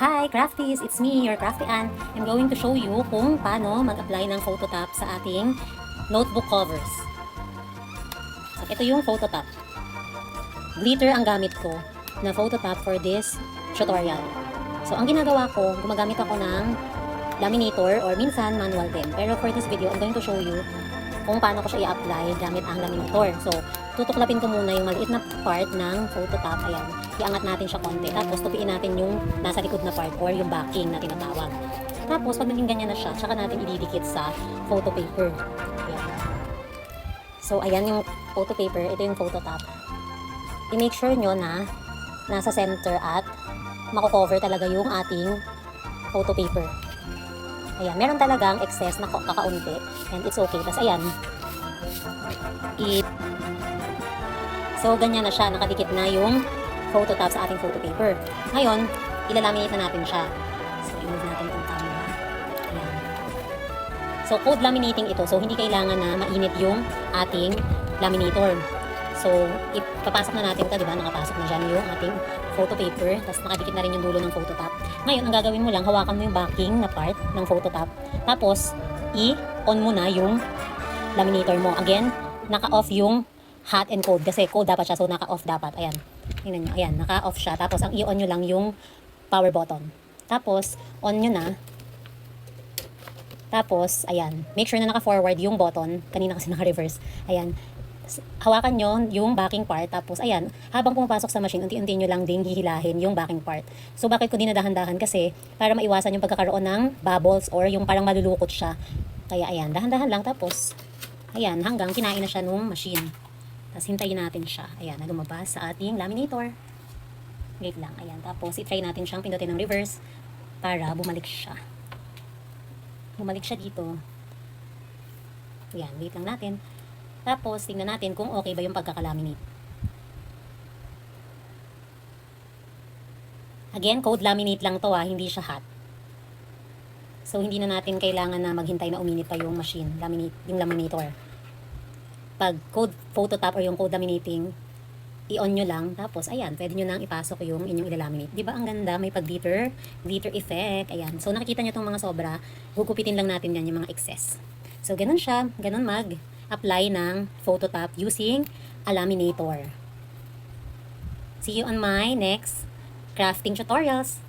Hi crafties! It's me, your crafty Ann. I'm going to show you kung paano mag-apply ng photo top sa ating notebook covers. So, ito yung photo top. Glitter ang gamit ko na photo top for this tutorial. So, ang ginagawa ko, gumagamit ako ng laminator or minsan manual din. Pero for this video, I'm going to show you kung paano ko siya i-apply gamit ang laminator. So, tutuklapin ko muna yung maliit na part ng photo top. Ayan, iangat natin siya konti. Tapos, tupiin natin yung nasa likod na part or yung backing na tinatawag. Tapos, pag naging ganyan na siya, tsaka natin ididikit sa photo paper. Ayan. So, ayan yung photo paper. Ito yung photo top. I-make sure nyo na nasa center at mako-cover talaga yung ating photo paper. Ayan, meron talagang excess na kakaunti and it's okay. Tapos ayan, so ganyan na siya, nakadikit na yung photo top sa ating photo paper. Ngayon, ilalaminate na natin siya. So, i-move natin itong camera. Ayan. So, cold laminating ito. So, hindi kailangan na mainit yung ating laminator. So, ipapasok na natin ito, di ba? Nakapasok na dyan yung ating photo paper. Tapos nakadikit na rin yung dulo ng photo top. Ngayon, ang gagawin mo lang, hawakan mo yung backing na part ng photo top. Tapos, i-on mo na yung laminator mo. Again, naka-off yung hot and cold. Kasi cold dapat siya, so naka-off dapat. Ayan. Tingnan nyo. Ayan, naka-off siya. Tapos, ang i-on nyo lang yung power button. Tapos, on nyo na. Tapos, ayan. Make sure na naka-forward yung button. Kanina kasi naka-reverse. Ayan. Hawakan nyo yung backing part. Tapos, ayan. Habang pumapasok sa machine, unti-unti nyo lang din hihilahin yung backing part. So, bakit ko dinadahan-dahan? Kasi, para maiwasan yung pagkakaroon ng bubbles or yung parang malulukot siya. Kaya, ayan. Dahan-dahan lang. Tapos, ayan. Hanggang kinain na siya nung machine. Tapos, hintayin natin siya. Ayan. Na lumabas sa ating laminator. Wait lang. Ayan. Tapos, i-try natin siyang pindutin ng reverse para bumalik siya. Bumalik siya dito. Ayan. Wait lang natin. Tapos, tingnan natin kung okay ba yung pagkakalaminate. Again, cold laminate lang to hindi siya hot. So, hindi na natin kailangan na maghintay na uminit pa yung machine, yung laminator. Pag cold photo top or yung cold laminating, i-on nyo lang. Tapos, ayan, pwede nyo nang ipasok yung inyong ilalaminate. Diba ang ganda? May pag-glitter effect. Ayan. So, nakikita nyo itong mga sobra. Gugupitin lang natin yan, yung mga excess. So, ganun siya. Ganun apply ng photo top using a laminator. See you on my next crafting tutorials.